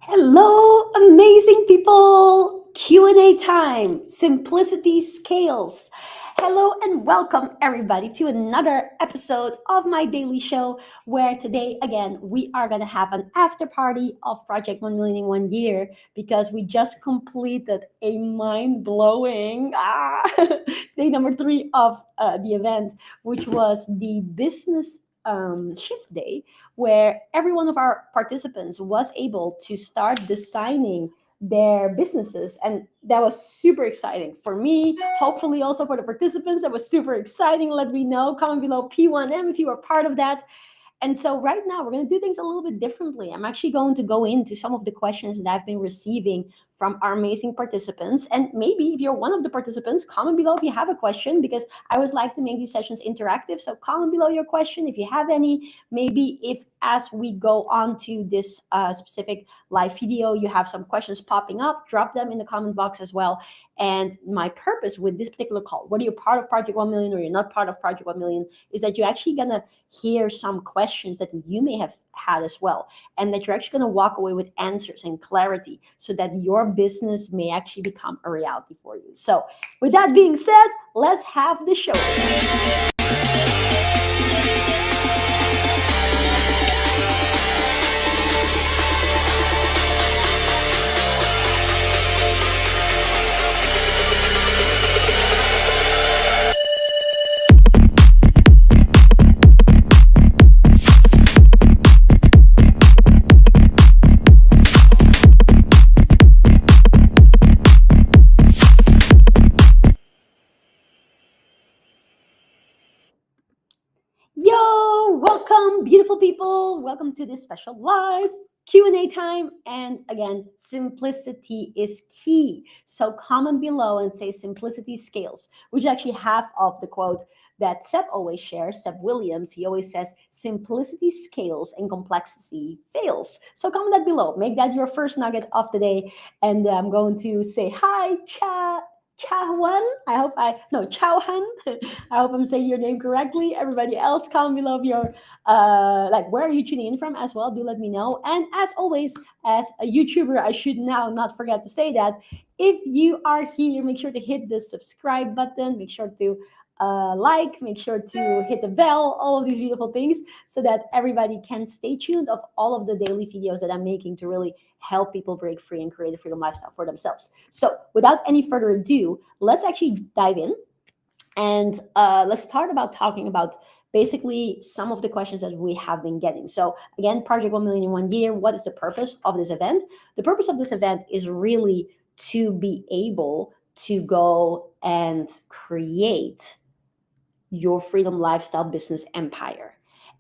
Hello, amazing people! Q&A time. Simplicity scales. Hello and welcome everybody to another episode of my daily show where today again we are going to have an after party of Project 1 Million in 1 year because we just completed a mind-blowing day number 3 of the event, which was the business shift day, where every one of our participants was able to start designing their businesses, and that was super exciting for me, hopefully also for the participants. That was super exciting. Let me know, comment below P1M if you were part of that. And so right now we're going to do things a little bit differently. I'm actually going to go into some of the questions that I've been receiving from our amazing participants. And maybe if you're one of the participants, comment below if you have a question, because I always like to make these sessions interactive. So comment below your question if you have any. Maybe if as we go on to this specific live video, you have some questions popping up, drop them in the comment box as well. And my purpose with this particular call, whether you're part of Project 1 Million or you're not part of Project 1 Million, is that you're actually going to hear some questions that you may have had as well, and that you're actually going to walk away with answers and clarity so that your business may actually become a reality for you. So with that being said, let's have the show. Yo, welcome, beautiful people. Welcome to this special live Q&A time. And again, simplicity is key. So comment below and say simplicity scales, which is actually half of the quote that Seb always shares, Seb Williams. He always says, simplicity scales and complexity fails. So comment that below. Make that your first nugget of the day. And I'm going to say hi, chat. Chauhan, I hope I no Chauhan. I hope I'm saying your name correctly. Everybody else, comment below your like where are you tuning in from as well. Do let me know. And as always, as a YouTuber, I should now not forget to say that if you are here, make sure to hit the subscribe button. Make sure to like, make sure to hit the bell, all of these beautiful things, so that everybody can stay tuned of all of the daily videos that I'm making to really help people break free and create a freedom lifestyle for themselves. So without any further ado, let's actually dive in and let's start about talking about basically some of the questions that we have been getting. So again, Project 1 Million in 1 year, what is the purpose of this event? The purpose of this event is really to be able to go and create your freedom lifestyle business empire,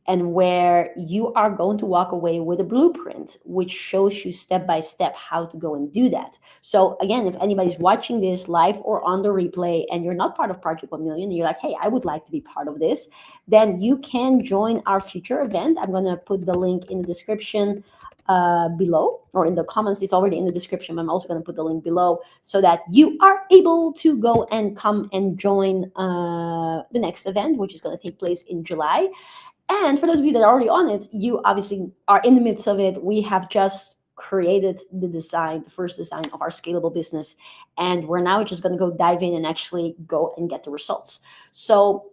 and where you are going to walk away with a blueprint which shows you step by step how to go and do that. So again, if anybody's watching this live or on the replay and you're not part of Project 1 Million and you're like, hey, I would like to be part of this, then you can join our future event. I'm going to put the link in the description below, or in the comments. It's already in the description. I'm also going to put the link below so that you are able to go and come and join the next event, which is going to take place in July. And for those of you that are already on it, you obviously are in the midst of it. We have just created the first design of our scalable business, and we're now just going to go dive in and actually go and get the results. So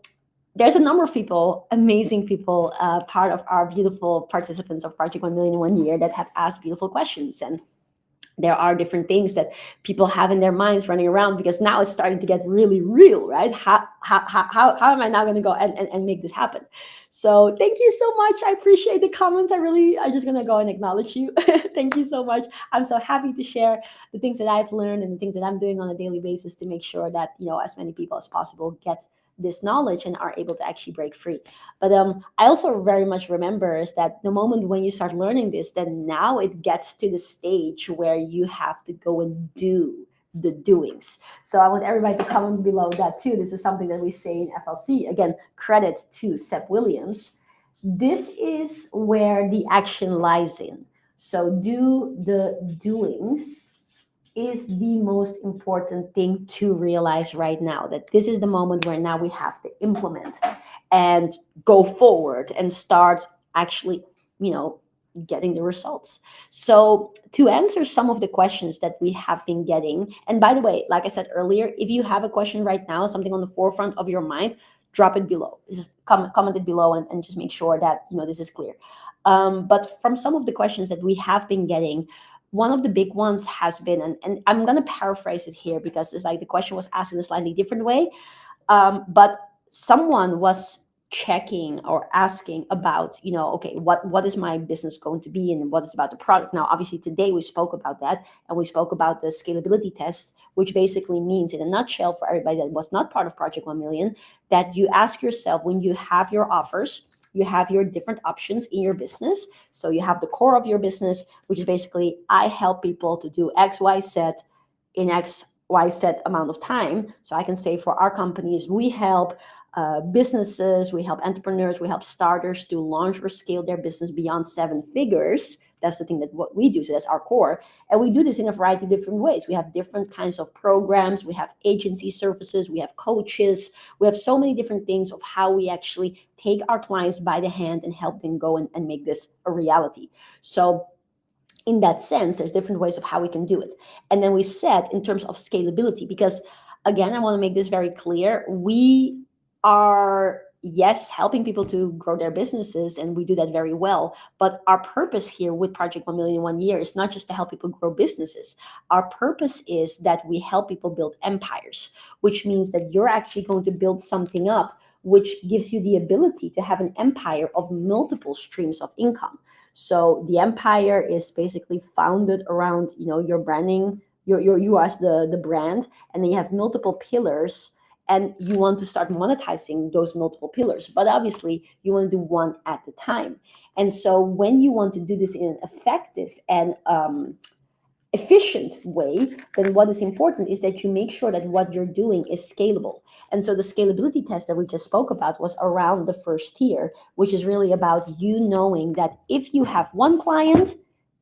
there's a number of people, amazing people, part of our beautiful participants of Project 1 Million in 1 year that have asked beautiful questions. And there are different things that people have in their minds running around, because now it's starting to get really real, right? How am I now going to go and make this happen? So thank you so much. I appreciate the comments. I'm just going to go and acknowledge you. Thank you so much. I'm so happy to share the things that I've learned and the things that I'm doing on a daily basis to make sure that, as many people as possible get this knowledge and are able to actually break free. But I also very much remember is that the moment when you start learning this, then now it gets to the stage where you have to go and do the doings. So I want everybody to comment below that too. This is something that we say in FLC. Again, credit to Seb Williams. This is where the action lies in. So do the doings is the most important thing to realize right now, that this is the moment where now we have to implement and go forward and start actually, getting the results. So to answer some of the questions that we have been getting, and by the way, like I said earlier, if you have a question right now, something on the forefront of your mind, drop it below. Just comment it below, and just make sure that this is clear. But from some of the questions that we have been getting, one of the big ones has been, and I'm going to paraphrase it here because it's like the question was asked in a slightly different way, but someone was checking or asking about, okay, what is my business going to be, and what is about the product. Now, obviously, today we spoke about that, and we spoke about the scalability test, which basically means, in a nutshell, for everybody that was not part of Project 1 Million, that you ask yourself, when you have your offers, you have your different options in your business. So you have the core of your business, which is basically, I help people to do X, Y, Z in X, Y set amount of time. So I can say, for our companies, we help businesses, we help entrepreneurs, we help starters to launch or scale their business beyond 7 figures. That's the thing that what we do. So that's our core. And we do this in a variety of different ways. We have different kinds of programs. We have agency services. We have coaches. We have so many different things of how we actually take our clients by the hand and help them go and make this a reality. So in that sense, there's different ways of how we can do it. And then we said, in terms of scalability, because again, I want to make this very clear. We are, yes, helping people to grow their businesses, and we do that very well. But our purpose here with Project 1 Million in 1 year is not just to help people grow businesses. Our purpose is that we help people build empires, which means that you're actually going to build something up which gives you the ability to have an empire of multiple streams of income. So the empire is basically founded around, your branding, you as the brand, and then you have multiple pillars, and you want to start monetizing those multiple pillars. But obviously, you want to do one at a time. And so when you want to do this in an effective and efficient way, then what is important is that you make sure that what you're doing is scalable. And so the scalability test that we just spoke about was around the first tier, which is really about you knowing that if you have one client,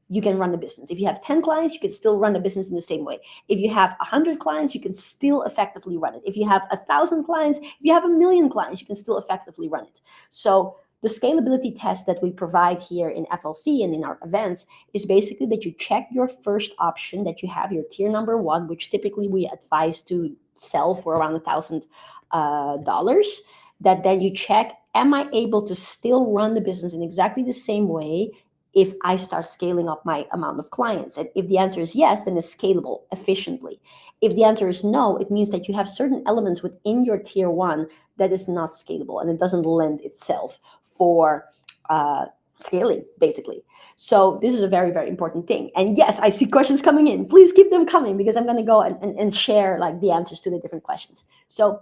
you can run the business. If you have 10 clients, you can still run the business in the same way. If you have 100 clients, you can still effectively run it. If you have 1,000 clients, if you have 1,000,000 clients, you can still effectively run it. So the scalability test that we provide here in FLC and in our events is basically that you check your first option, that you have your tier number 1, which typically we advise to sell for around $1,000. That then you check, am I able to still run the business in exactly the same way if I start scaling up my amount of clients? And if the answer is yes, then it's scalable efficiently. If the answer is no, it means that you have certain elements within your tier 1 that is not scalable, and it doesn't lend itself for scaling, basically. So this is a very, very important thing. And yes, I see questions coming in. Please keep them coming, because I'm going to go and share like the answers to the different questions. So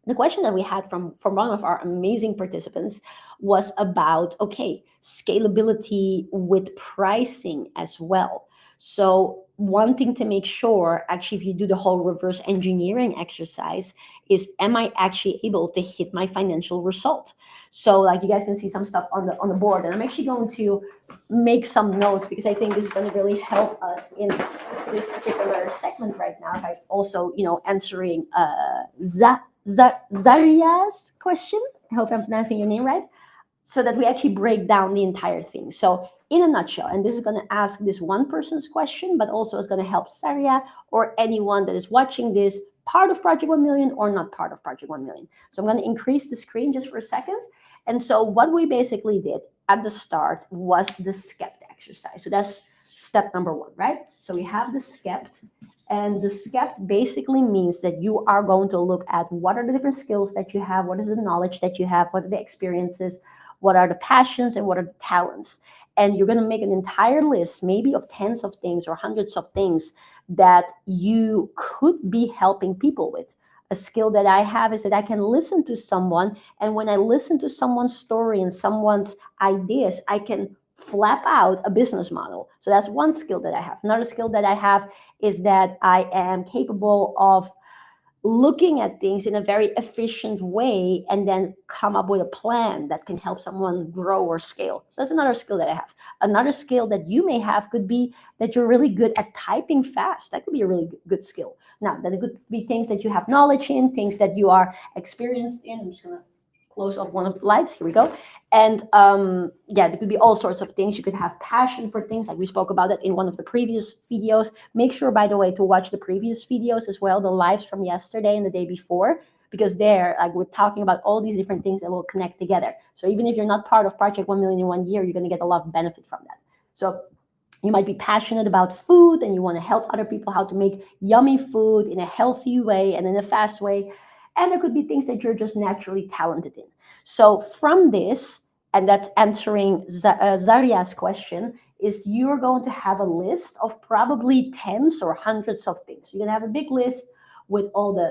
the question that we had from one of our amazing participants was about, okay, scalability with pricing as well. So one thing to make sure, actually, if you do the whole reverse engineering exercise, is, am I actually able to hit my financial result? So like, you guys can see some stuff on the board, and I'm actually going to make some notes, because I think this is going to really help us in this particular segment right now. By also, answering Zaria's question. I hope I'm pronouncing your name right. So that we actually break down the entire thing. So in a nutshell, and this is going to ask this one person's question, but also is going to help Saria or anyone that is watching this, part of Project 1 Million or not part of Project 1 Million. So I'm going to increase the screen just for a second. And so what we basically did at the start was the SCEPT exercise. So that's step number 1, right? So we have the SCEPT. And the SCEPT basically means that you are going to look at what are the different skills that you have, what is the knowledge that you have, what are the experiences, what are the passions, and what are the talents. And you're going to make an entire list, maybe of tens of things or hundreds of things that you could be helping people with. A skill that I have is that I can listen to someone, and when I listen to someone's story and someone's ideas, I can flap out a business model. So that's one skill that I have. Another skill that I have is that I am capable of looking at things in a very efficient way and then come up with a plan that can help someone grow or scale. So that's another skill that I have. Another skill that you may have could be that you're really good at typing fast. That could be a really good skill. Now, that could be things that you have knowledge in, things that you are experienced in. I'm just going to close off one of the lights. Here we go. And yeah, there could be all sorts of things. You could have passion for things, like we spoke about it in one of the previous videos. Make sure, by the way, to watch the previous videos as well, the lives from yesterday and the day before, because there, like, we're talking about all these different things that will connect together. So even if you're not part of Project 1 Million in 1 year, you're going to get a lot of benefit from that. So you might be passionate about food and you want to help other people how to make yummy food in a healthy way and in a fast way. And there could be things that you're just naturally talented in. So from this, and that's answering Zaria's question, is you're going to have a list of probably tens or hundreds of things. You're going to have a big list with all the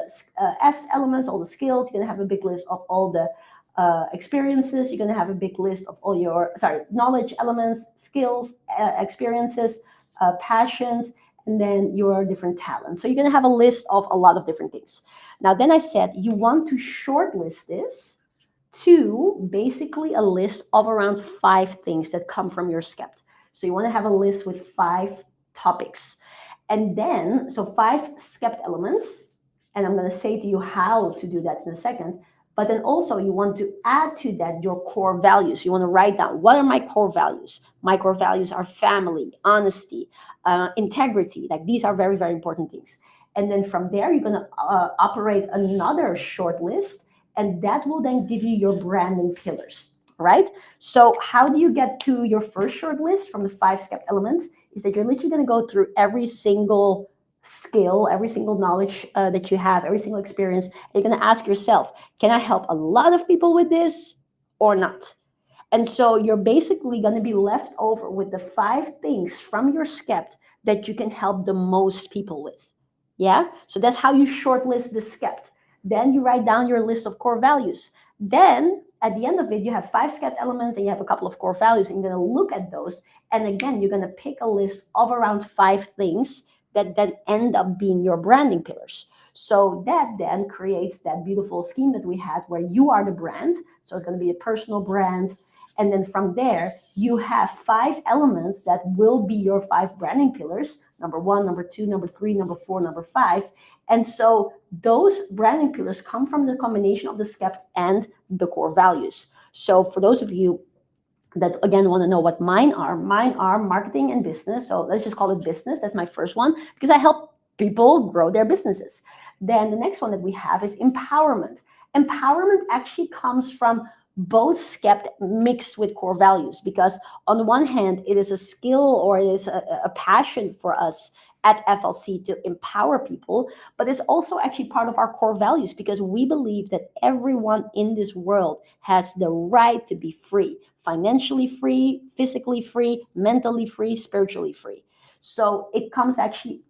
S elements, all the skills. You're going to have a big list of all the experiences. You're going to have a big list of all your, knowledge elements, skills, experiences, passions, and then your different talents. So you're going to have a list of a lot of different things. Now, then I said you want to shortlist this to basically a list of around 5 things that come from your skept. So you want to have a list with 5 topics. And then, so 5 skept elements, and I'm going to say to you how to do that in a second. But then also you want to add to that your core values. You want to write down, what are my core values? My core values are family, honesty, integrity. Like, these are very, very important things. And then from there, you're going to operate another short list, and that will then give you your branding pillars, right? So how do you get to your first short list from the 5 skept elements? Is that you're literally going to go through every single skill, every single knowledge that you have, every single experience. And you're going to ask yourself, can I help a lot of people with this or not? And so you're basically going to be left over with the 5 things from your skept that you can help the most people with. Yeah? So that's how you shortlist the skept. Then you write down your list of core values. Then at the end of it, you have 5 skept elements and you have a couple of core values, and you're going to look at those. And again, you're going to pick a list of around 5 things that then end up being your branding pillars. So that then creates that beautiful scheme that we had where you are the brand. So it's going to be a personal brand. And then from there, you have 5 elements that will be your 5 branding pillars. Number 1, number 2, number 3, number 4, number 5. And so those branding pillars come from the combination of the skept and the core values. So for those of you that, again, want to know what mine are marketing and business. So let's just call it business. That's my first one, because I help people grow their businesses. Then the next one that we have is empowerment. Empowerment actually comes from both skept mixed with core values, because on the one hand, it is a skill or it is a passion for us at FLC to empower people, but it's also actually part of our core values, because we believe that everyone in this world has the right to be free, financially free, physically free, mentally free, spiritually free. So it comes actually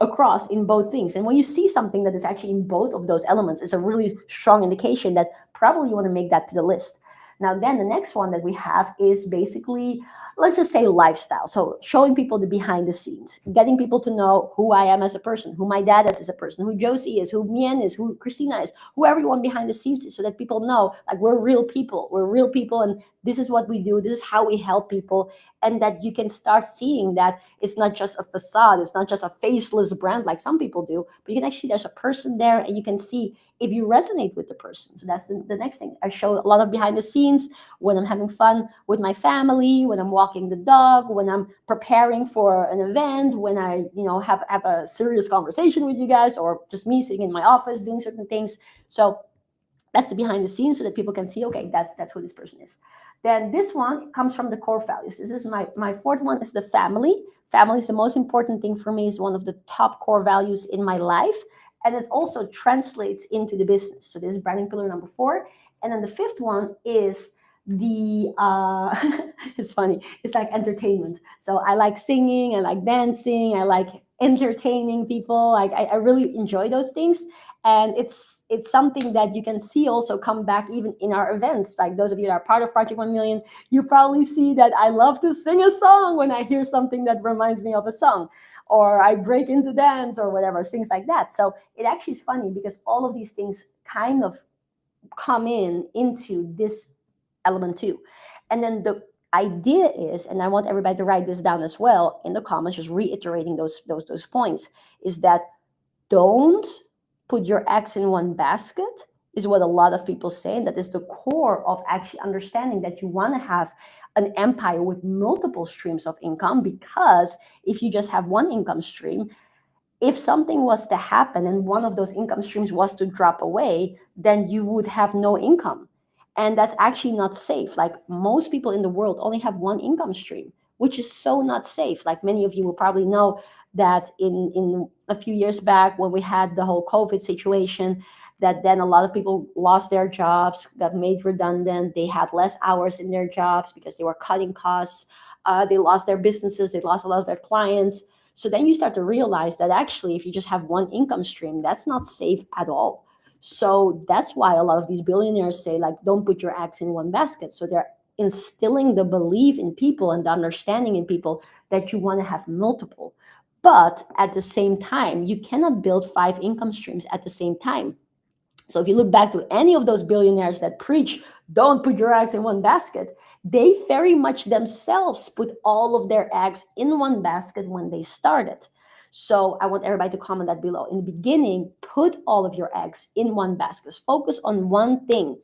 across in both things. And when you see something that is actually in both of those elements, it's a really strong indication that probably you want to make that to the list. Now, then the next one that we have is basically, let's just say, lifestyle. So showing people the behind the scenes, getting people to know who I am as a person, who my dad is as a person, who Josie is, who Mien is, who Christina is, who everyone behind the scenes is, so that people know, like, we're real people, and this is what we do, this is how we help people. And that you can start seeing that it's not just a facade, it's not just a faceless brand like some people do, but you can actually, there's a person there, and you can see if you resonate with the person. So that's the next thing. I show a lot of behind the scenes when I'm having fun with my family, when I'm walking the dog, when I'm preparing for an event, when I, have a serious conversation with you guys, or just me sitting in my office doing certain things. So that's the behind the scenes, so that people can see, okay, that's who this person is. Then this one comes from the core values. This is my fourth one, is the family. Family is the most important thing for me, is one of the top core values in my life. And it also translates into the business. So this is branding pillar number 4. And then the 5th one is the, it's funny, it's like entertainment. So I like singing, I like dancing, I like entertaining people. Like, I really enjoy those things. And it's something that you can see also come back even in our events. Like, those of you that are part of Project 1 Million, you probably see that I love to sing a song when I hear something that reminds me of a song, or I break into dance or whatever, things like that. So it actually is funny, because all of these things kind of come into this element too. And then the idea is, and I want everybody to write this down as well in the comments, just reiterating those points, is that don't put your eggs in one basket is what a lot of people say, and that is the core of actually understanding that you want to have an empire with multiple streams of income. Because if you just have one income stream, if something was to happen and one of those income streams was to drop away, then you would have no income. And that's actually not safe. Like, most people in the world only have one income stream, which is so not safe. Like, many of you will probably know that in a few years back, when we had the whole COVID situation, that then a lot of people lost their jobs, got made redundant. They had less hours in their jobs because they were cutting costs. They lost their businesses. They lost a lot of their clients. So then you start to realize that actually, if you just have one income stream, that's not safe at all. So that's why a lot of these billionaires say, like, don't put your eggs in one basket. So they're instilling the belief in people and the understanding in people that you want to have multiple. But at the same time, you cannot build 5 income streams at the same time. So if you look back to any of those billionaires that preach, don't put your eggs in one basket, they very much themselves put all of their eggs in one basket when they started. So I want everybody to comment that below. In the beginning, put all of your eggs in one basket. Focus on one thing.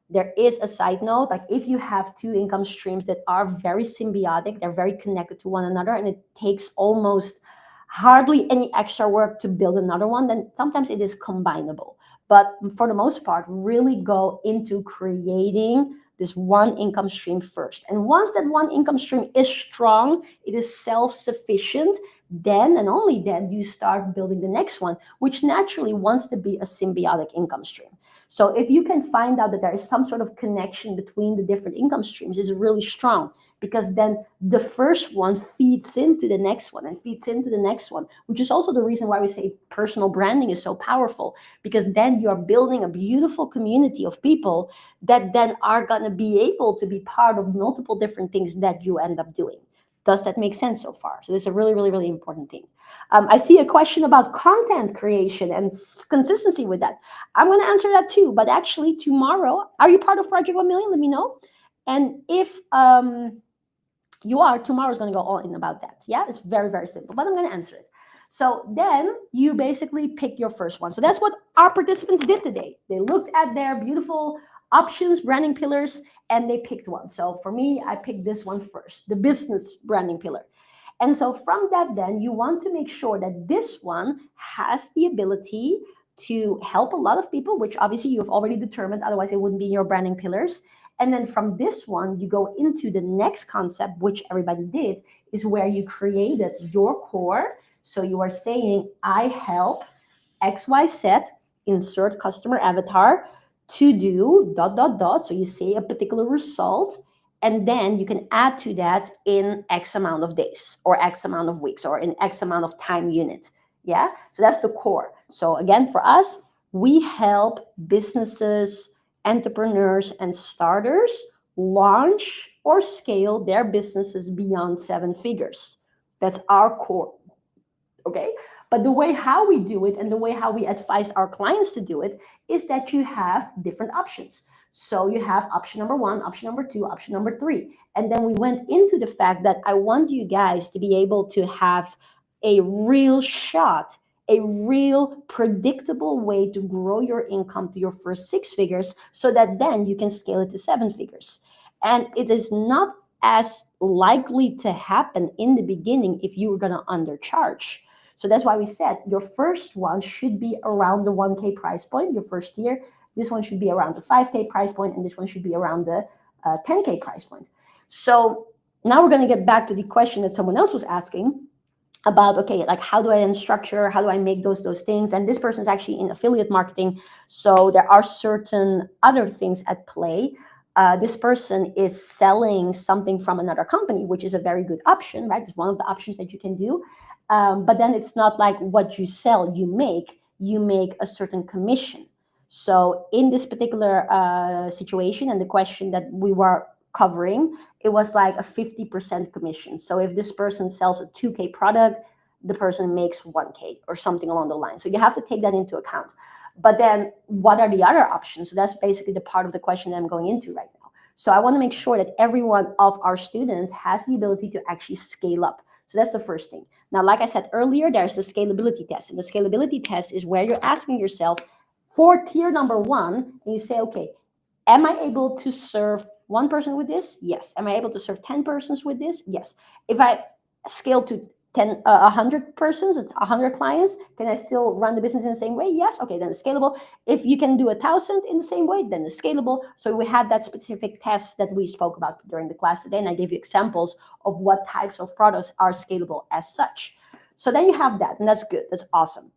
There is a side note, like, if you have 2 income streams that are very symbiotic, they're very connected to one another, and it takes almost hardly any extra work to build another one, then sometimes it is combinable. But for the most part, really go into creating this one income stream first. And once that one income stream is strong, it is self-sufficient, then and only then you start building the next one, which naturally wants to be a symbiotic income stream. So if you can find out that there is some sort of connection between the different income streams, is really strong, because then the first one feeds into the next one and feeds into the next one, which is also the reason why we say personal branding is so powerful, because then you are building a beautiful community of people that then are going to be able to be part of multiple different things that you end up doing. Does that make sense so far? So this is a really, really, really important thing. I see a question about content creation and consistency with that. I'm going to answer that too. But actually, tomorrow, are you part of Project 1 Million? Let me know. And if you are, tomorrow's going to go all in about that. Yeah, it's very, very simple, but I'm going to answer it. So then you basically pick your first one. So that's what our participants did today. They looked at their beautiful options, branding pillars, and they picked one. So for me, I picked this one first, the business branding pillar. And so from that, then you want to make sure that this one has the ability to help a lot of people, which obviously you've already determined, otherwise it wouldn't be in your branding pillars. And then from this one, you go into the next concept, which everybody did, is where you created your core. So you are saying, I help XYZ, insert customer avatar, to do dot, dot, dot. So you say a particular result, and then you can add to that in X amount of days or X amount of weeks or in X amount of time unit. Yeah, so that's the core. So again, for us, we help businesses, entrepreneurs, and starters launch or scale their businesses beyond 7 figures. That's our core. Okay, but the way how we do it and the way how we advise our clients to do it is that you have different options. So you have option number 1, option number 2, option number 3. And then we went into the fact that I want you guys to be able to have a real shot, a real predictable way to grow your income to your first 6 figures, so that then you can scale it to 7 figures. And it is not as likely to happen in the beginning if you were going to undercharge. So that's why we said your first one should be around the 1K price point, your first year. This one should be around the 5K price point, and this one should be around the 10K price point. So now we're going to get back to the question that someone else was asking about, okay, like, how do I then structure, how do I make those things? And this person is actually in affiliate marketing. So there are certain other things at play. This person is selling something from another company, which is a very good option, right? It's one of the options that you can do. But then it's not like what you sell, you make a certain commission. So in this particular situation and the question that we were covering, it was like a 50% commission. So if this person sells a 2K product, the person makes 1K or something along the line. So you have to take that into account. But then what are the other options? So that's basically the part of the question that I'm going into right now. So I want to make sure that every one of our students has the ability to actually scale up. So that's the first thing. Now, like I said earlier, there's the scalability test. And the scalability test is where you're asking yourself, for tier number one, and you say, okay, am I able to serve one person with this? Yes. Am I able to serve 10 persons with this? Yes. If I scale to 100 persons, it's 100 clients, can I still run the business in the same way? Yes. Okay, then it's scalable. If you can do 1,000 in the same way, then it's scalable. So we had that specific test that we spoke about during the class today, and I gave you examples of what types of products are scalable as such. So then you have that, and that's good. That's awesome.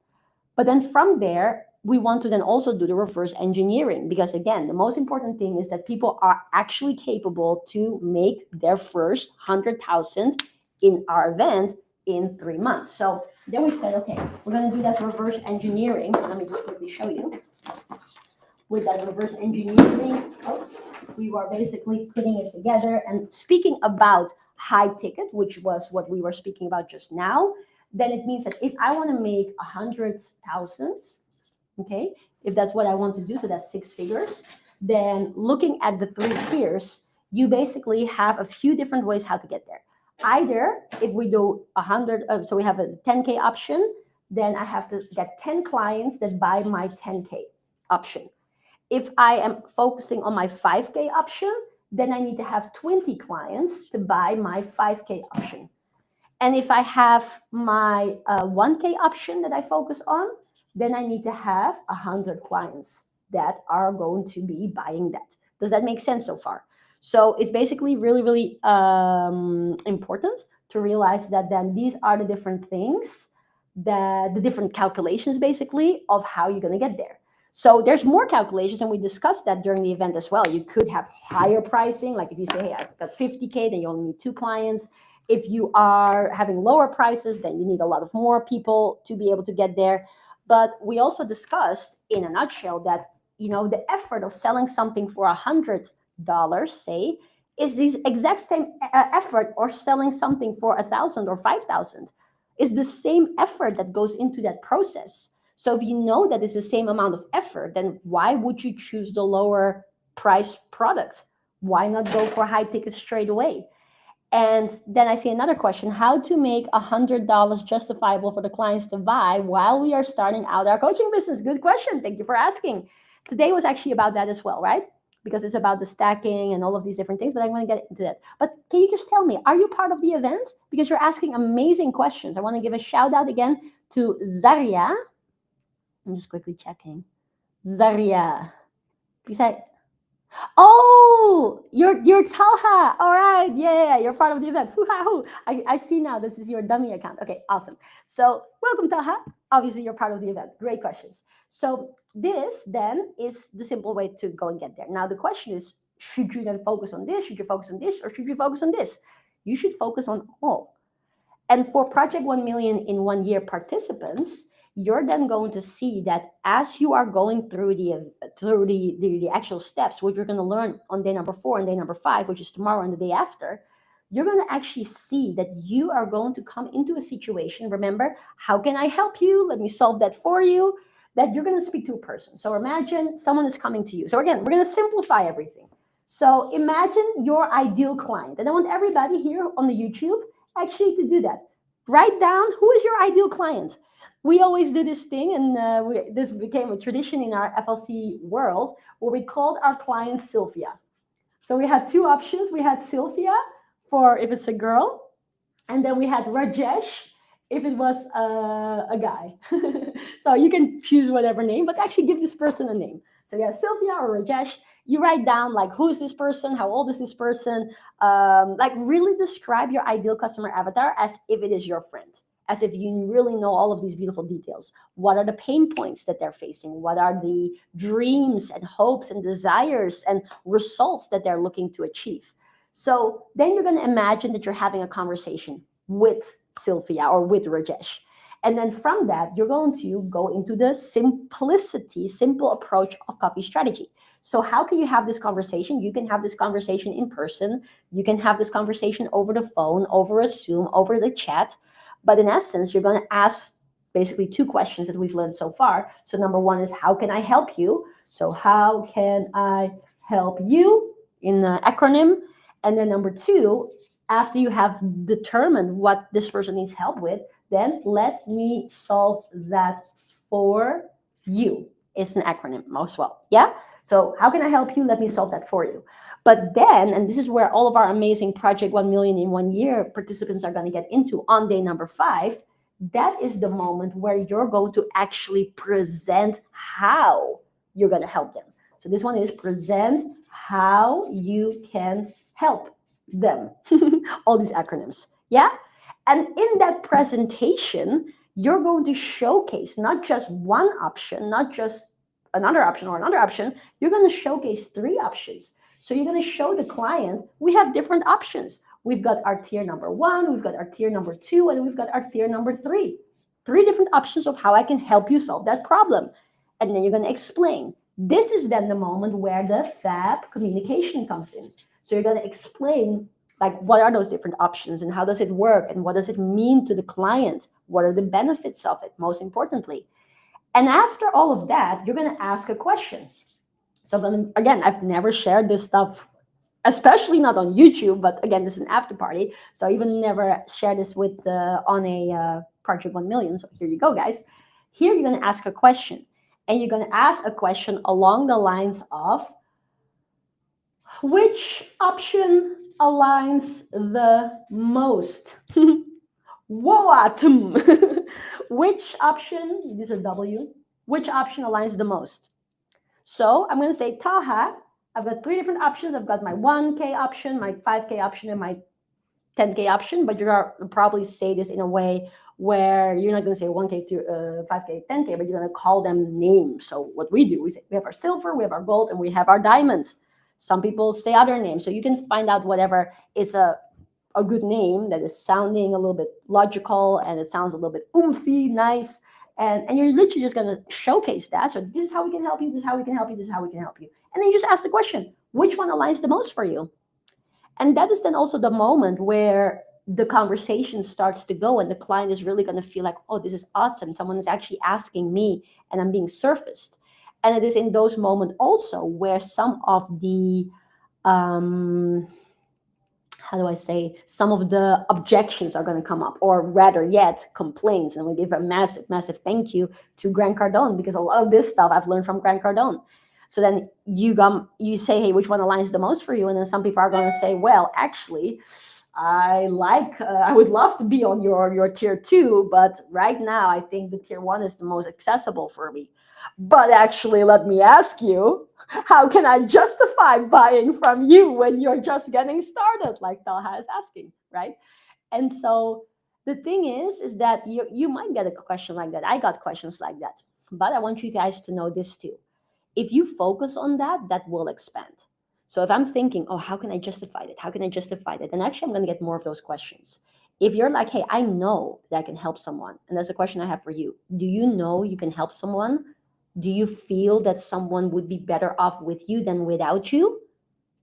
But then from there, we want to then also do the reverse engineering, because again, the most important thing is that people are actually capable to make their first 100,000 in our event in 3 months. So then we said, okay, we're going to do that reverse engineering. So let me just quickly show you. With that reverse engineering, we were basically putting it together and speaking about high ticket, which was what we were speaking about just now. Then it means that if I want to make 100,000, okay, if that's what I want to do, so that's 6 figures, then looking at the 3 tiers, you basically have a few different ways how to get there. Either if we do 100, so we have a 10K option, then I have to get 10 clients that buy my 10K option. If I am focusing on my 5K option, then I need to have 20 clients to buy my 5K option. And if I have my 1K option that I focus on, then I need to have 100 clients that are going to be buying that. Does that make sense so far? So it's basically really, really important to realize that then these are the different things, that the different calculations basically of how you're going to get there. So there's more calculations, and we discussed that during the event as well. You could have higher pricing, like if you say, hey, I've got 50K, then you only need 2 clients. If you are having lower prices, then you need a lot of more people to be able to get there. But we also discussed in a nutshell that, the effort of selling something for $100, say, is the exact same effort or selling something for 1,000 or 5,000. Is the same effort that goes into that process. So if you know that it's the same amount of effort, then why would you choose the lower price product? Why not go for high tickets straight away? And then I see another question: how to make $100 justifiable for the clients to buy while we are starting out our coaching business? Good question. Thank you for asking. Today was actually about that as well, right? Because it's about the stacking and all of these different things, but I'm going to get into that. But can you just tell me, are you part of the event? Because you're asking amazing questions. I want to give a shout out again to Zaria. I'm just quickly checking. Zaria. Because you're Talha. All right. Yeah, you're part of the event. Hoo-ha-hoo. I see now this is your dummy account. Okay, awesome. So welcome, Talha. Obviously, you're part of the event. Great questions. So this then is the simple way to go and get there. Now, the question is, should you then focus on this? Should you focus on this? Or should you focus on this? You should focus on all. And for Project 1 Million in 1 year participants, you're then going to see that as you are going through the actual steps, what you're going to learn on day number 4 and day number 5, which is tomorrow and the day after, you're going to actually see that you are going to come into a situation. Remember, how can I help you? Let me solve that for you. That you're going to speak to a person. So imagine someone is coming to you. So again, we're going to simplify everything. So imagine your ideal client. And I want everybody here on the YouTube actually to do that. Write down, who is your ideal client? We always do this thing, and this became a tradition in our FLC world, where we called our client Sylvia. So we had 2 options. We had Sylvia for if it's a girl, and then we had Rajesh if it was a guy. So you can choose whatever name, but actually give this person a name. So you have Sylvia or Rajesh. You write down like, who is this person? How old is this person? Like really describe your ideal customer avatar as if it is your friend, as if you really know all of these beautiful details. What are the pain points that they're facing? What are the dreams and hopes and desires and results that they're looking to achieve? So then you're going to imagine that you're having a conversation with Sylvia or with Rajesh. And then from that, you're going to go into the simple approach of copy strategy. So how can you have this conversation? You can have this conversation in person. You can have this conversation over the phone, over a Zoom, over the chat. But in essence, you're going to ask basically 2 questions that we've learned so far. So number 1 is, how can I help you? So how can I help you in the acronym? And then number 2, after you have determined what this person needs help with, then let me solve that for you is an acronym as well. Yeah. So how can I help you? Let me solve that for you. But then, and this is where all of our amazing Project 1 Million in 1 year participants are going to get into on day number 5. That is the moment where you're going to actually present how you're going to help them. So this one is present how you can help them. All these acronyms. Yeah. And in that presentation, you're going to showcase not just one option, not just another option or another option. You're going to showcase 3 options. So you're going to show the client we have different options. We've got our tier number 1, we've got our tier number 2, and we've got our tier number 3. 3 different options of how I can help you solve that problem. And then you're going to explain. This is then the moment where the FAB communication comes in. So you're going to explain, like, what are those different options and how does it work and what does it mean to the client? What are the benefits of it, most importantly? And after all of that, you're going to ask a question. So then, again, I've never shared this stuff, especially not on YouTube, but again, this is an after party. So I even never share this with on a Project 1 Million. So here you go, guys. Here you're going to ask a question. And you're going to ask a question along the lines of, which option aligns the most? Woatum. Which option, this is W, which option aligns the most? So I'm going to say, Taha, I've got 3 different options. I've got my 1K option, my 5K option, and my 10K option, but you're going to probably say this in a way where you're not going to say 1K to 5K, 10K, but you're going to call them names. So what we do is we have our silver, we have our gold, and we have our diamonds. Some people say other names. So you can find out whatever is a good name that is sounding a little bit logical and it sounds a little bit oomphy, nice. And you're literally just going to showcase that. So this is how we can help you. This is how we can help you. This is how we can help you. And then you just ask the question, which one aligns the most for you? And that is then also the moment where the conversation starts to go and the client is really going to feel like, oh, this is awesome. Someone is actually asking me and I'm being surfaced. And it is in those moments also where some of the, how do I say, some of the objections are going to come up, or rather yet complaints. And we give a massive, massive thank you to Grant Cardone, because a lot of this stuff I've learned from Grant Cardone. So then you say, hey, which one aligns the most for you? And then some people are going to say, well, actually, I would love to be on your tier 2, but right now I think the tier 1 is the most accessible for me. But actually, let me ask you, how can I justify buying from you when you're just getting started, like Talha is asking, right? And so the thing is that you might get a question like that. I got questions like that. But I want you guys to know this too. If you focus on that, that will expand. So if I'm thinking, oh, how can I justify that? How can I justify that? And actually, I'm going to get more of those questions. If you're like, hey, I know that I can help someone. And that's a question I have for you. Do you know you can help someone? Do you feel that someone would be better off with you than without you?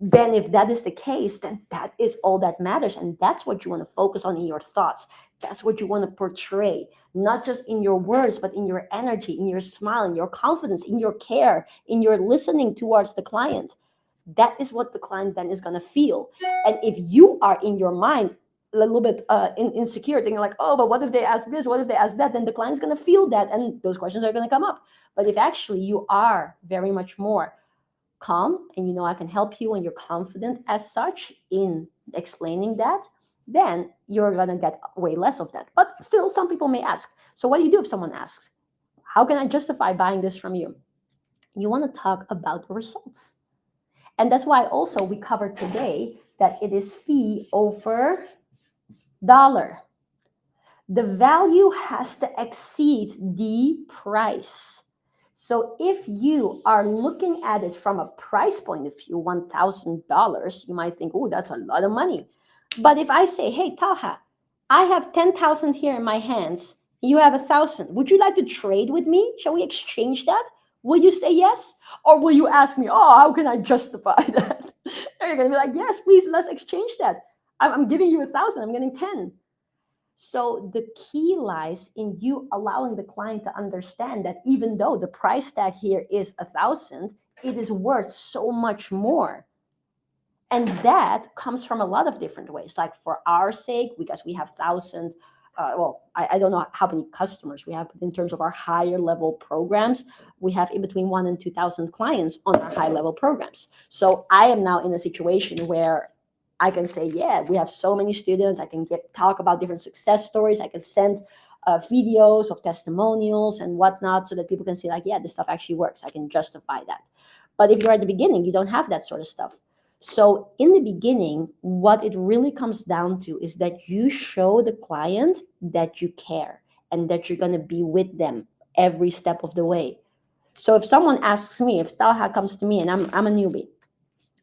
Then if that is the case, then that is all that matters. And that's what you want to focus on in your thoughts. That's what you want to portray, not just in your words, but in your energy, in your smile, in your confidence, in your care, in your listening towards the client. That is what the client then is going to feel. And if you are in your mind a little bit insecure, thinking like, oh, but what if they ask this? What if they ask that? Then the client's going to feel that, and those questions are going to come up. But if actually you are very much more calm and you know I can help you and you're confident as such in explaining that, then you're going to get way less of that. But still, some people may ask, so what do you do if someone asks, how can I justify buying this from you? You want to talk about the results. And that's why also we covered today that it is fee over dollar. The value has to exceed the price. So if you are looking at it from a price point of view, $1,000, you might think, oh, that's a lot of money. But if I say, hey, Talha, I have 10,000 here in my hands, you have 1,000. Would you like to trade with me? Shall we exchange that? Will you say yes? Or will you ask me, oh, how can I justify that? And you're going to be like, yes, please, let's exchange that. I'm giving you 1,000, I'm getting 10. So the key lies in you allowing the client to understand that even though the price tag here is 1,000, it is worth so much more. And that comes from a lot of different ways. Like for our sake, because we have 1,000 I don't know how many customers we have, but in terms of our higher level programs, we have in between 1 and 2,000 clients on our high level programs. So I am now in a situation where I can say, yeah, we have so many students. I can talk about different success stories. I can send videos of testimonials and whatnot so that people can see like, yeah, this stuff actually works. I can justify that. But if you're at the beginning, you don't have that sort of stuff. So in the beginning, what it really comes down to is that you show the client that you care and that you're going to be with them every step of the way. So if someone asks me, if Talha comes to me and I'm a newbie,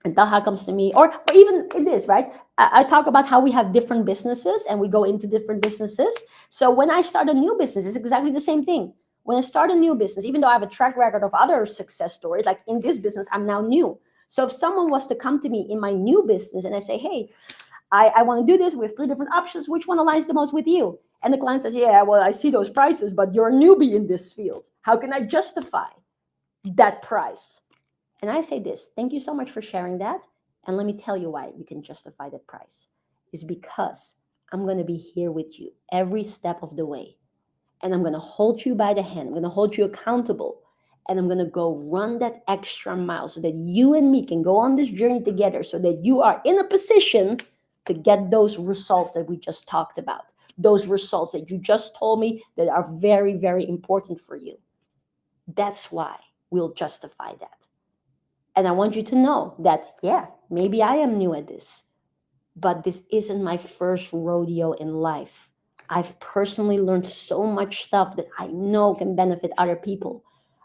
and Talha comes to me, or even it is, right? I talk about how we have different businesses and we go into different businesses. So when I start a new business, it's exactly the same thing. When I start a new business, even though I have a track record of other success stories, like in this business, I'm now new. So if someone was to come to me in my new business and I say, hey, I want to do this with 3 different options, which one aligns the most with you? And the client says, yeah, well, I see those prices, but you're a newbie in this field. How can I justify that price? And I say this, thank you so much for sharing that. And let me tell you why you can justify that price. Is because I'm going to be here with you every step of the way. And I'm going to hold you by the hand. I'm going to hold you accountable. And I'm going to go run that extra mile so that you and me can go on this journey together so that you are in a position to get those results that we just talked about. Those results that you just told me that are very, very important for you. That's why we'll justify that. And I want you to know that, yeah, maybe I am new at this, but this isn't my first rodeo in life. I've personally learned so much stuff that I know can benefit other people.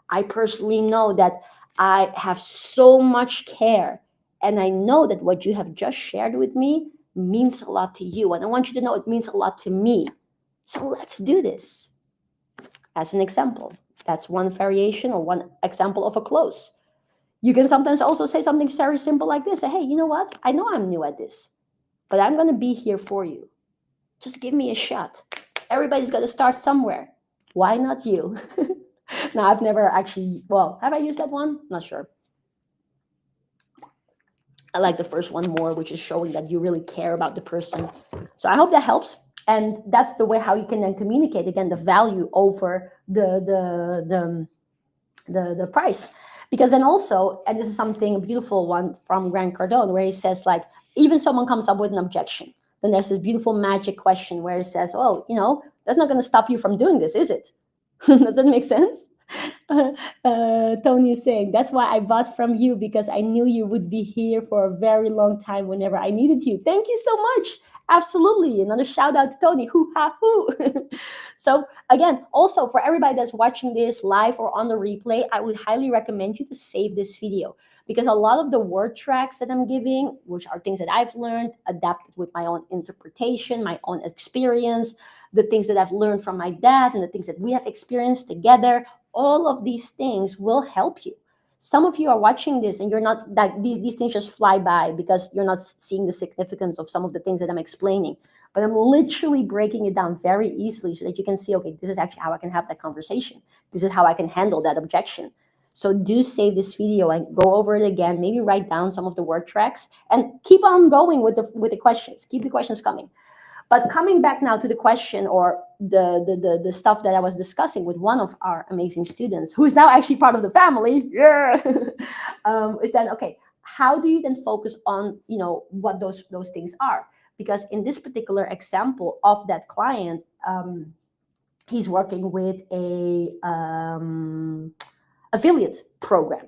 I personally know that I have so much care, and I know that what you have just shared with me means a lot to you. And I want you to know it means a lot to me. So let's do this. As an example, that's one variation or one example of a close. You can sometimes also say something very simple like this. Say, hey, you know what? I know I'm new at this, but I'm going to be here for you. Just give me a shot. Everybody's got to start somewhere. Why not you? Now, I've never actually, well, have I used that one? Not sure. I like the first one more, which is showing that you really care about the person. So I hope that helps. And that's the way how you can then communicate, again, the value over the price. Because then also, and this is something a beautiful one from Grant Cardone, where he says, like, even someone comes up with an objection, then there's this beautiful magic question where he says, oh, that's not going to stop you from doing this, is it? Does that make sense? Tony is saying, that's why I bought from you, because I knew you would be here for a very long time whenever I needed you. Thank you so much. Absolutely. Another shout out to Tony. Hoo ha hoo. So again, also for everybody that's watching this live or on the replay, I would highly recommend you to save this video, because a lot of the word tracks that I'm giving, which are things that I've learned, adapted with my own interpretation, my own experience, the things that I've learned from my dad and the things that we have experienced together, all of these things will help you. Some of you are watching this and you're not, that these things just fly by because you're not seeing the significance of some of the things that I'm explaining. But I'm literally breaking it down very easily so that you can see, okay, this is actually how I can have that conversation. This is how I can handle that objection. So do save this video and go over it again. Maybe write down some of the word tracks and keep on going with the questions. Keep the questions coming. But coming back now to the question or the stuff that I was discussing with one of our amazing students, who is now actually part of the family, yeah, is that, okay, how do you then focus on, what those things are? Because in this particular example of that client, he's working with a affiliate program.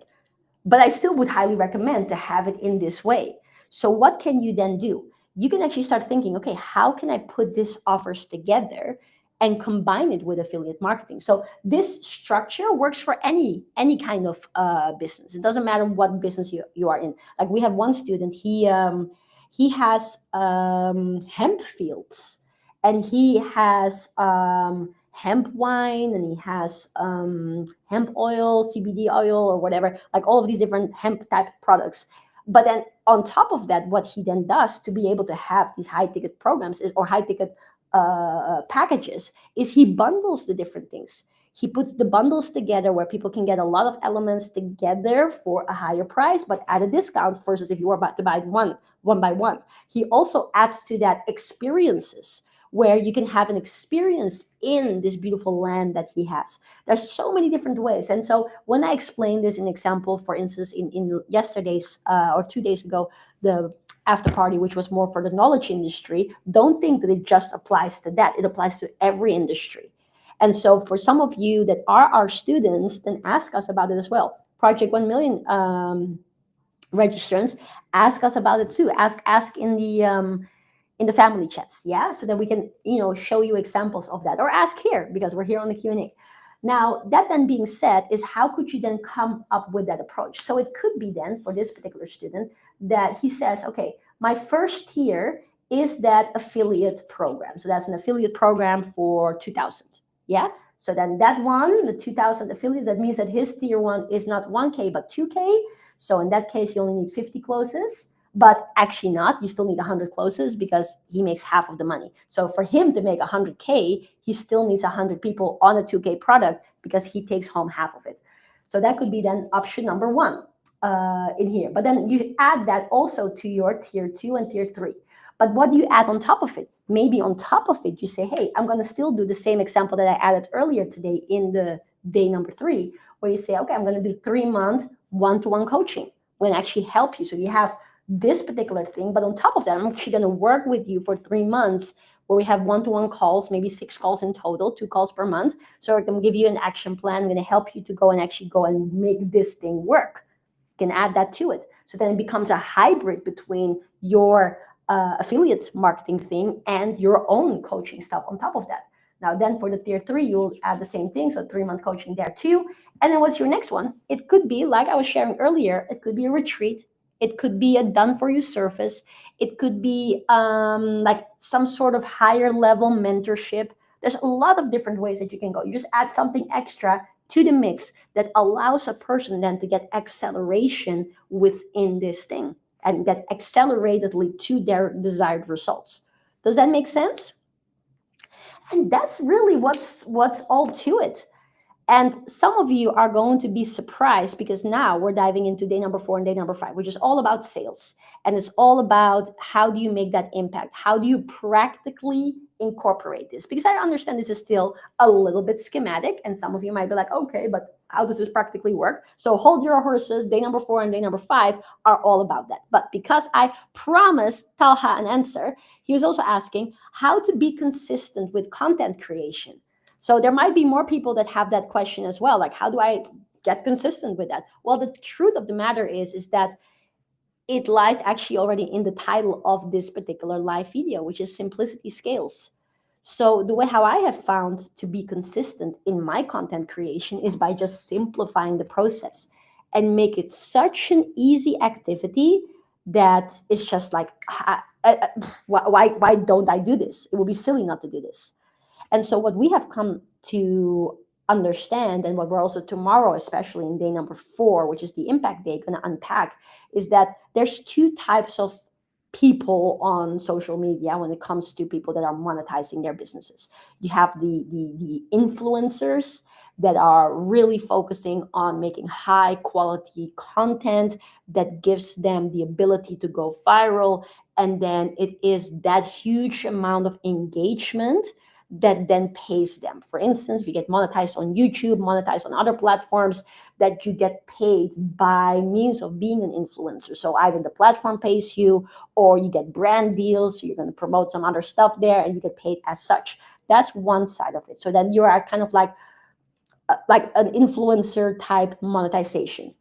But I still would highly recommend to have it in this way. So what can you then do? You can actually start thinking, okay, how can I put these offers together and combine it with affiliate marketing? So this structure works for any kind of business. It doesn't matter what business you are in. Like we have one student, he has hemp fields, and he has hemp wine, and he has hemp oil, CBD oil, or whatever, like all of these different hemp type products. But then on top of that, what he then does to be able to have these high ticket programs or high ticket packages is he bundles the different things. He puts the bundles together where people can get a lot of elements together for a higher price, but at a discount versus if you were about to buy one by one. He also adds to that experiences where you can have an experience in this beautiful land that he has. There's so many different ways. And so when I explained this in example, for instance, in yesterday's or 2 days ago, the after party, which was more for the knowledge industry, don't think that it just applies to that. It applies to every industry. And so for some of you that are our students, then ask us about it as well. Project 1 million registrants, ask us about it too. Ask in the family chats, yeah, so that we can show you examples of that, or ask here because we're here on the Q&A. Now, that then being said, is how could you then come up with that approach? So it could be then for this particular student that he says, okay, my first tier is that affiliate program. So that's an affiliate program for 2,000. Yeah. So then that one, the 2,000 affiliate, that means that his tier one is not 1K, but 2K. So in that case, you only need 50 closes. But actually not, you still need 100 closes because he makes half of the money. So for him to make 100K, he still needs 100 people on a 2K product because he takes home half of it. So that could be then option number one in here. But then you add that also to your tier 2 and tier 3. But what do you add on top of it? Maybe on top of it, you say, hey, I'm going to still do the same example that I added earlier today in the day number 3, where you say, okay, I'm going to do 3-month one-to-one coaching. I'm going to actually help you. So you have this particular thing, but on top of that, I'm actually going to work with you for 3 months where we have one-to-one calls, maybe 6 calls in total, 2 calls per month. So I can give you an action plan. I'm going to help you to go and make this thing work. You can add that to it. So then it becomes a hybrid between your affiliate marketing thing and your own coaching stuff on top of that. Now then for the tier 3, you'll add the same thing. So 3-month coaching there too. And then what's your next one? It could be, like I was sharing earlier, it could be a retreat. It could be a done-for-you service. It could be like some sort of higher level mentorship. There's a lot of different ways that you can go. You just add something extra to the mix that allows a person then to get acceleration within this thing and get acceleratedly to their desired results. Does that make sense? And that's really what's all to it. And some of you are going to be surprised because now we're diving into day number 4 and day number 5, which is all about sales. And it's all about how do you make that impact? How do you practically incorporate this? Because I understand this is still a little bit schematic. And some of you might be like, okay, but how does this practically work? So hold your horses. Day number 4 and day number 5 are all about that. But because I promised Talha an answer, he was also asking how to be consistent with content creation. So there might be more people that have that question as well. Like, how do I get consistent with that? Well, the truth of the matter is that it lies actually already in the title of this particular live video, which is Simplicity Scales. So the way how I have found to be consistent in my content creation is by just simplifying the process and make it such an easy activity that it's just like, why don't I do this? It would be silly not to do this. And so what we have come to understand, and what we're also tomorrow, especially in day number 4, which is the impact day, going to unpack, is that there's 2 types of people on social media when it comes to people that are monetizing their businesses. You have the influencers that are really focusing on making high quality content that gives them the ability to go viral. And then it is that huge amount of engagement that then pays them. For instance, if you get monetized on YouTube, monetized on other platforms, that you get paid by means of being an influencer. So either the platform pays you or you get brand deals, so you're going to promote some other stuff there and you get paid as such. That's one side of it. So then you are kind of like an influencer type monetization.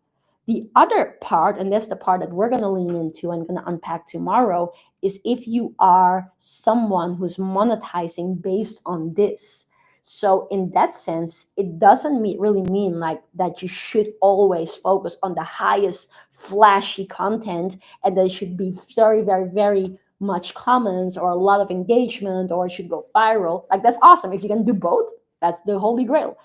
The other part, and that's the part that we're going to lean into and going to unpack tomorrow, is if you are someone who's monetizing based on this. So in that sense, it doesn't really mean like that you should always focus on the highest flashy content and that it should be very, very, very much comments or a lot of engagement or it should go viral. Like, that's awesome. If you can do both, that's the holy grail.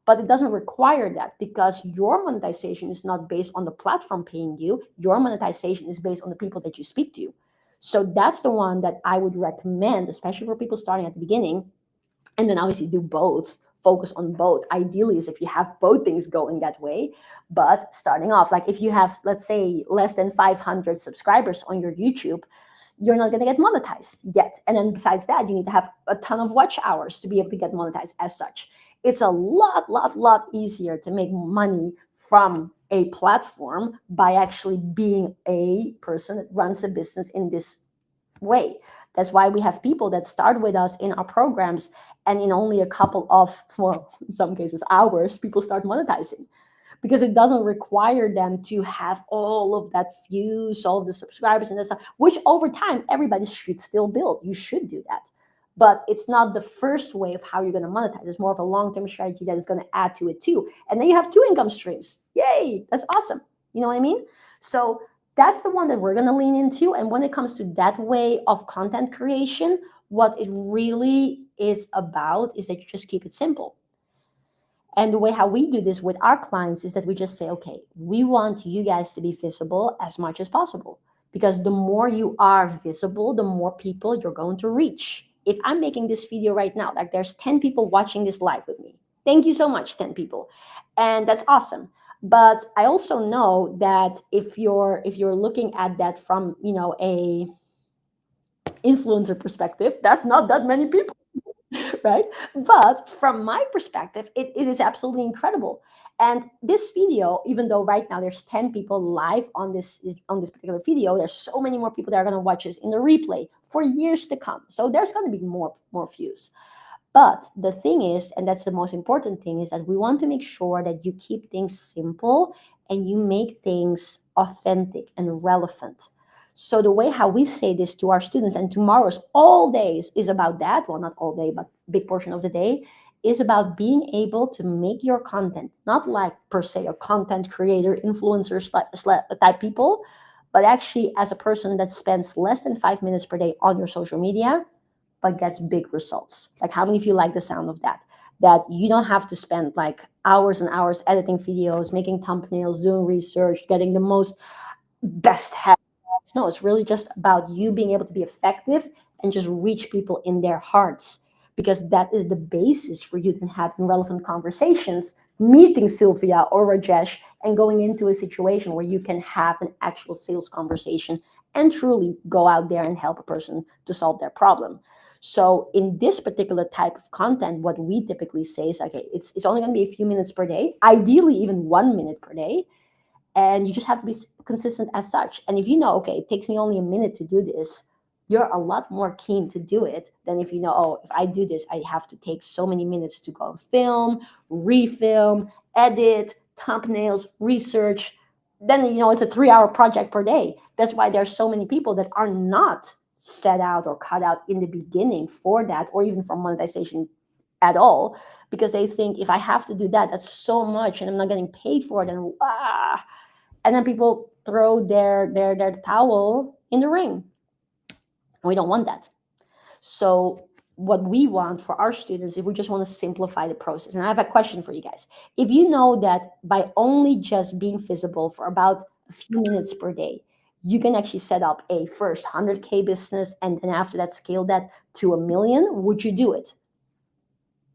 But it doesn't require that because your monetization is not based on the platform paying you. Your monetization is based on the people that you speak to. So that's the one that I would recommend, especially for people starting at the beginning. And then obviously do both, focus on both. Ideally is if you have both things going that way. But starting off, like if you have, let's say, less than 500 subscribers on your YouTube, you're not going to get monetized yet. And then besides that, you need to have a ton of watch hours to be able to get monetized as such. It's a lot easier to make money from a platform by actually being a person that runs a business in this way. That's why we have people that start with us in our programs, and in only a couple of, well, in some cases, hours, people start monetizing, because it doesn't require them to have all of that views, all of the subscribers and this stuff, which over time everybody should still build. You should do that. But it's not the first way of how you're going to monetize. It's more of a long-term strategy that is going to add to it too. And then you have two income streams. Yay, that's awesome. You know what I mean? So that's the one that we're going to lean into. And when it comes to that way of content creation, what it really is about is that you just keep it simple. And the way how we do this with our clients is that we just say, okay, we want you guys to be visible as much as possible, because the more you are visible, the more people you're going to reach. If I'm making this video right now, like there's 10 people watching this live with me. Thank you so much, 10 people. And that's awesome. But I also know that if you're looking at that from, a influencer perspective, that's not that many people. Right? But from my perspective, it is absolutely incredible. And this video, even though right now there's 10 people live on this particular video, there's so many more people that are going to watch this in the replay for years to come. So there's going to be more views. But the thing is, and that's the most important thing, is that we want to make sure that you keep things simple and you make things authentic and relevant. So the way how we say this to our students, and tomorrow's all days is about that. Well, not all day, but big portion of the day is about being able to make your content, not like per se a content creator, influencer type people, but actually as a person that spends less than 5 minutes per day on your social media, but gets big results. Like, how many of you like the sound of that? That you don't have to spend like hours and hours editing videos, making thumbnails, doing research, getting the most best headshots. No, it's really just about you being able to be effective and just reach people in their hearts, because that is the basis for you to having relevant conversations, meeting Sylvia or Rajesh, and going into a situation where you can have an actual sales conversation and truly go out there and help a person to solve their problem. So in this particular type of content, what we typically say is, okay, it's only going to be a few minutes per day, ideally even 1 minute per day. And you just have to be consistent as such. And if you know, okay, it takes me only a minute to do this, you're a lot more keen to do it than if you know, oh, if I do this, I have to take so many minutes to go film, refilm, edit, thumbnails, research. Then, it's a 3-hour project per day. That's why there's so many people that are not set out or cut out in the beginning for that, or even for monetization at all, because they think, if I have to do that, that's so much and I'm not getting paid for it. And then people throw their towel in the ring. And we don't want that. So what we want for our students is we just want to simplify the process. And I have a question for you guys. If you know that by only just being visible for about a few minutes per day, you can actually set up a first 100K business, and then after that, scale that to 1 million, would you do it?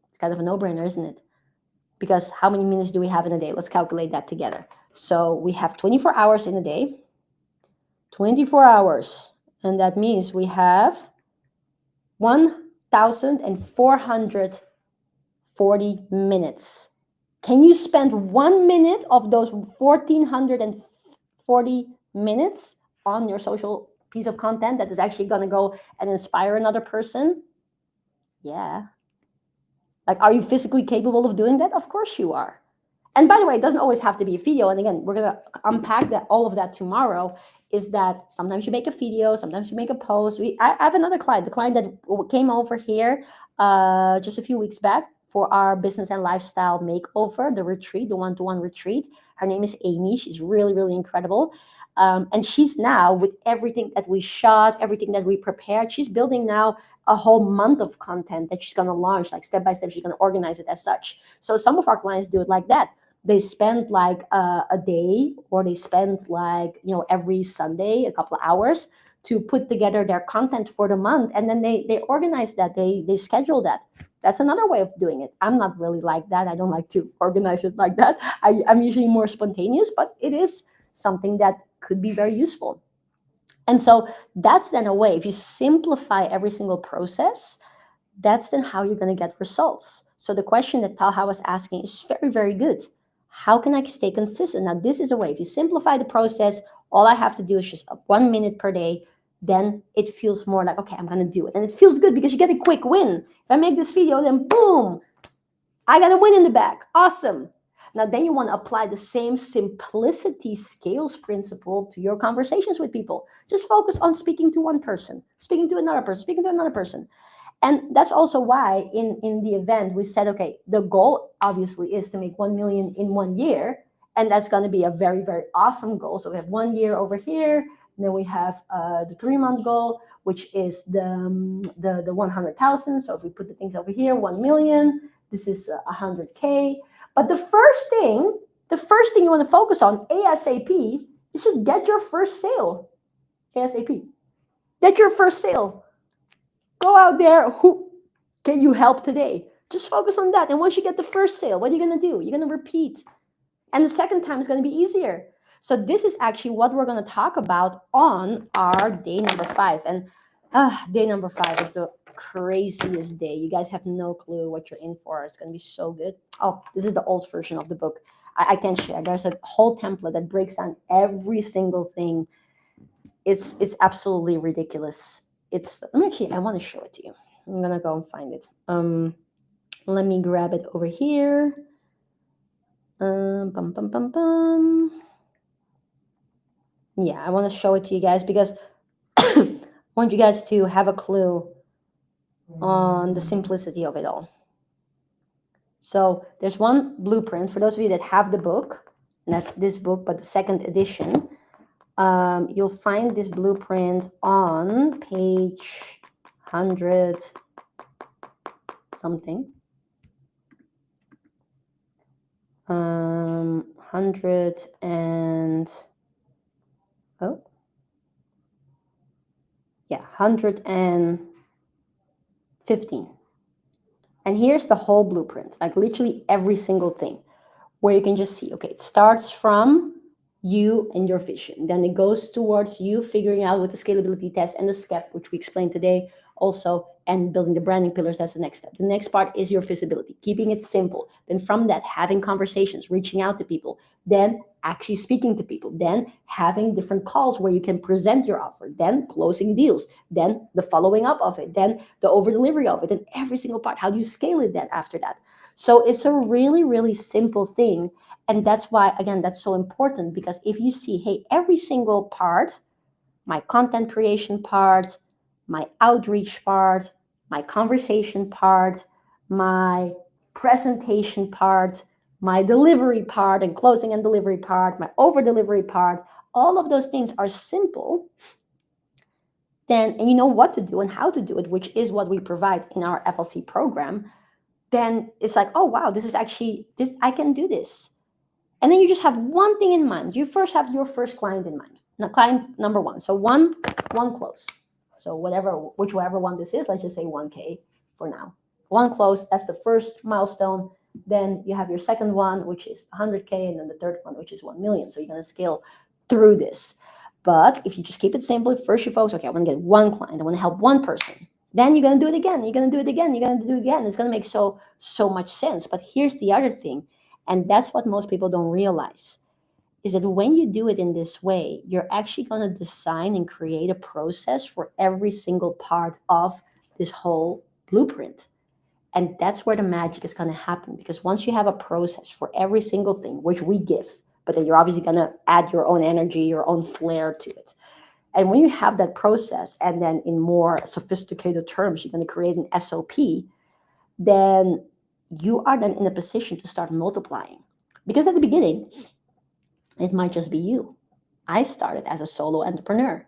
It's kind of a no-brainer, isn't it? Because how many minutes do we have in a day? Let's calculate that together. So we have 24 hours in a day, 24 hours. And that means we have 1,440 minutes. Can you spend 1 minute of those 1,440 minutes on your social piece of content that is actually going to go and inspire another person? Yeah. Like, are you physically capable of doing that? Of course you are. And by the way, it doesn't always have to be a video. And again, we're going to unpack all of that tomorrow. Is that sometimes you make a video, sometimes you make a post. I have another client, the client that came over here just a few weeks back for our business and lifestyle makeover, the retreat, the one-to-one retreat. Her name is Amy. She's really, really incredible. And she's now, with everything that we shot, everything that we prepared, she's building now a whole month of content that she's going to launch, like step by step. She's going to organize it as such. So some of our clients do it like that. They spend like a day, or they spend like, every Sunday, a couple of hours to put together their content for the month. And then they organize that, they schedule that. That's another way of doing it. I'm not really like that. I don't like to organize it like that. I'm usually more spontaneous, but it is something that could be very useful. And so that's then a way, if you simplify every single process, that's then how you're going to get results. So the question that Talha was asking is very, very good. How can I stay consistent? Now, this is a way. If you simplify the process, all I have to do is just 1 minute per day. Then it feels more like, okay, I'm going to do it. And it feels good because you get a quick win. If I make this video, then boom, I got a win in the bag. Awesome. Now, then you want to apply the same simplicity scales principle to your conversations with people. Just focus on speaking to one person, speaking to another person, speaking to another person. And that's also why in the event we said, okay, the goal obviously is to make 1 million in 1 year. And that's going to be a very, very awesome goal. So we have 1 year over here. And then we have the 3-month goal, which is the 100,000. So if we put the things over here, 1 million, this is 100K. But the first thing you want to focus on ASAP is just get your first sale. ASAP. Get your first sale. Go out there. Who can you help today? Just focus on that. And once you get the first sale, what are you going to do? You're going to repeat. And the second time is going to be easier. So this is actually what we're going to talk about on our day number 5. And day number 5 is the craziest day. You guys have no clue what you're in for. It's going to be so good. Oh, this is the old version of the book. I can share. There's a whole template that breaks down every single thing. It's absolutely ridiculous. I want to show it to you. I'm going to go and find it. Let me grab it over here. Bum, bum, bum, bum. Yeah, I want to show it to you guys because I want you guys to have a clue on the simplicity of it all. So there's one blueprint for those of you that have the book, and that's this book, but the second edition. You'll find this blueprint on page 100 something. 100 and 115. And here's the whole blueprint, like literally every single thing, where you can just see, okay, it starts from you and your vision. Then it goes towards you figuring out with the scalability test and the SCEP, which we explained today also, and building the branding pillars. That's the next step. The next part is your visibility, keeping it simple. Then from that, having conversations, reaching out to people, then actually speaking to people, then having different calls where you can present your offer, then closing deals, then the following up of it, then the over delivery of it, and every single part. How do you scale it then after that? So it's a really, really simple thing. And that's why, again, that's so important, because if you see, hey, every single part, my content creation part, my outreach part, my conversation part, my presentation part, my delivery part and closing and delivery part, my over delivery part, all of those things are simple, then, and you know what to do and how to do it, which is what we provide in our FLC program, then it's like, oh, wow, this is actually, I can do this. And then you just have one thing in mind. You first have your first client in mind. Now, client number 1. So one close. So whichever one this is, let's just say 1K for now. 1 close, that's the first milestone. Then you have your second one, which is 100K, and then the third one, which is 1 million. So you're going to scale through this. But if you just keep it simple, first you focus, okay, I want to get 1 client. I want to help 1 person. Then you're going to do it again. You're going to do it again. You're going to do it again. It's going to make so much sense. But here's the other thing. And that's what most people don't realize, is that when you do it in this way, you're actually going to design and create a process for every single part of this whole blueprint. And that's where the magic is going to happen, because once you have a process for every single thing, which we give, but then you're obviously going to add your own energy, your own flair to it. And when you have that process, and then in more sophisticated terms, you're going to create an SOP, then you are then in a position to start multiplying. Because at the beginning, it might just be you. I started as a solo entrepreneur.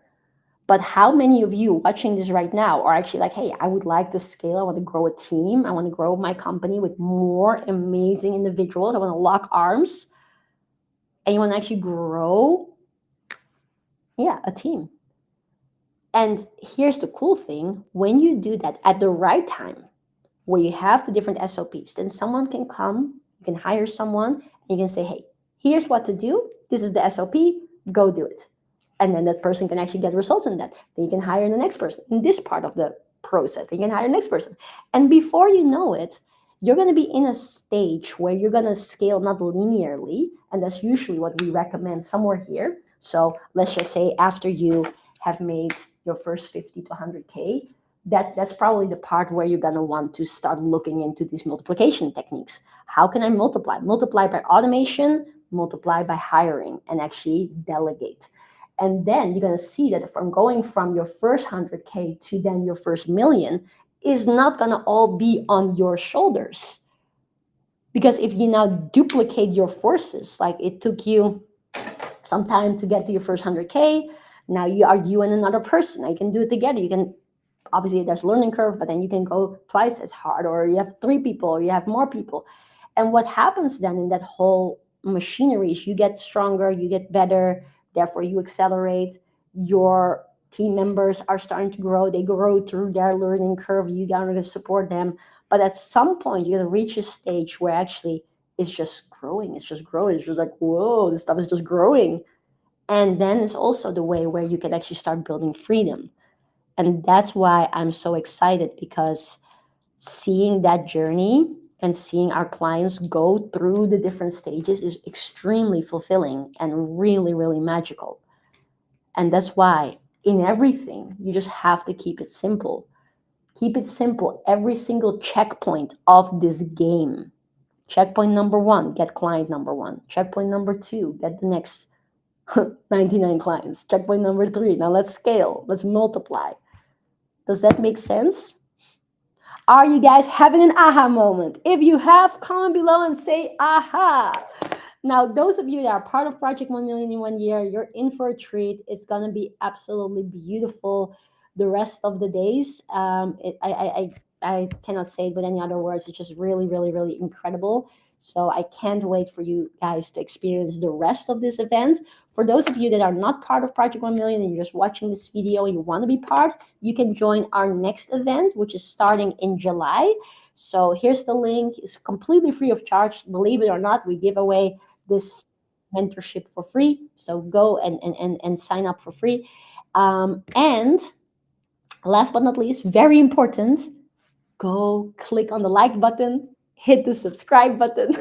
But how many of you watching this right now are actually like, hey, I would like to scale. I want to grow a team. I want to grow my company with more amazing individuals. I want to lock arms. And you want to actually grow, a team. And here's the cool thing. When you do that at the right time, where you have the different SOPs, then someone can come, you can hire someone, and you can say, hey, here's what to do. This is the SOP. Go do it. And then that person can actually get results in that. They can hire the next person in this part of the process. They can hire the next person. And before you know it, you're going to be in a stage where you're going to scale not linearly. And that's usually what we recommend somewhere here. So let's just say after you have made your first 50 to 100K, that's probably the part where you're going to want to start looking into these multiplication techniques. How can I multiply? Multiply by automation, multiply by hiring, and actually delegate. And then you're going to see that from going from your first 100K to then your first million is not going to all be on your shoulders. Because if you now duplicate your forces, like it took you some time to get to your first 100K, now you and another person. Now you can do it together. You can, obviously there's a learning curve, but then you can go twice as hard, or you have 3 people, or you have more people. And what happens then in that whole machinery is you get stronger, you get better, therefore you accelerate. Your team members are starting to grow. They grow through their learning curve. You gotta support them. But at some point, you're gonna reach a stage where actually it's just growing. It's just growing. It's just like, whoa, this stuff is just growing. And then it's also the way where you can actually start building freedom. And that's why I'm so excited, because seeing that journey and seeing our clients go through the different stages is extremely fulfilling and really, really magical. And that's why in everything, you just have to keep it simple. Keep it simple. Every single checkpoint of this game. Checkpoint number 1, get client number 1. Checkpoint number 2, get the next 99 clients. Checkpoint number 3, now let's scale, let's multiply. Does that make sense? Are you guys having an aha moment? If you have, comment below and say aha. Now, those of you that are part of Project 1 Million in 1 year, you're in for a treat. It's going to be absolutely beautiful the rest of the days. I cannot say it with any other words. It's just really, really, really incredible. So I can't wait for you guys to experience the rest of this event. For those of you that are not part of Project 1 Million and you're just watching this video and you want to be part, you can join our next event, which is starting in July. So here's the link. It's completely free of charge. Believe it or not, we give away this mentorship for free. So go and sign up for free. And last but not least, very important, go click on the like button, hit the subscribe button,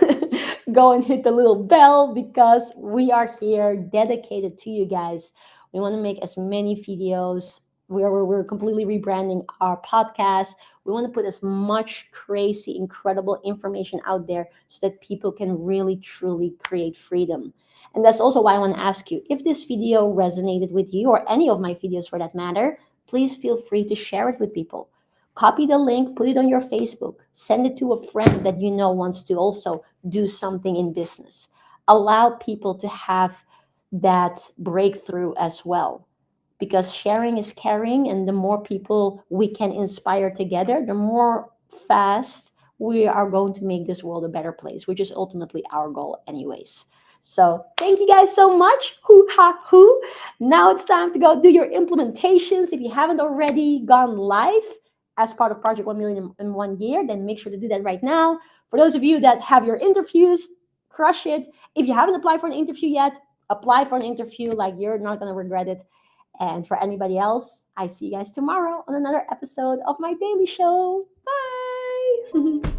go and hit the little bell, because we are here dedicated to you guys. We want to make as many videos. We're completely rebranding our podcast. We want to put as much crazy, incredible information out there so that people can really, truly create freedom. And that's also why I want to ask you, if this video resonated with you, or any of my videos for that matter, please feel free to share it with people. Copy the link, put it on your Facebook, send it to a friend that you know wants to also do something in business. Allow people to have that breakthrough as well, because sharing is caring, and the more people we can inspire together, the more fast we are going to make this world a better place, which is ultimately our goal anyways. So thank you guys so much. Hoo ha hoo. Now it's time to go do your implementations. If you haven't already gone live as part of Project 1 Million in 1 year, then make sure to do that right now. For those of you that have your interviews, crush it. If you haven't applied for an interview yet, apply for an interview. Like, you're not going to regret it. And for anybody else, I see you guys tomorrow on another episode of my daily show. Bye.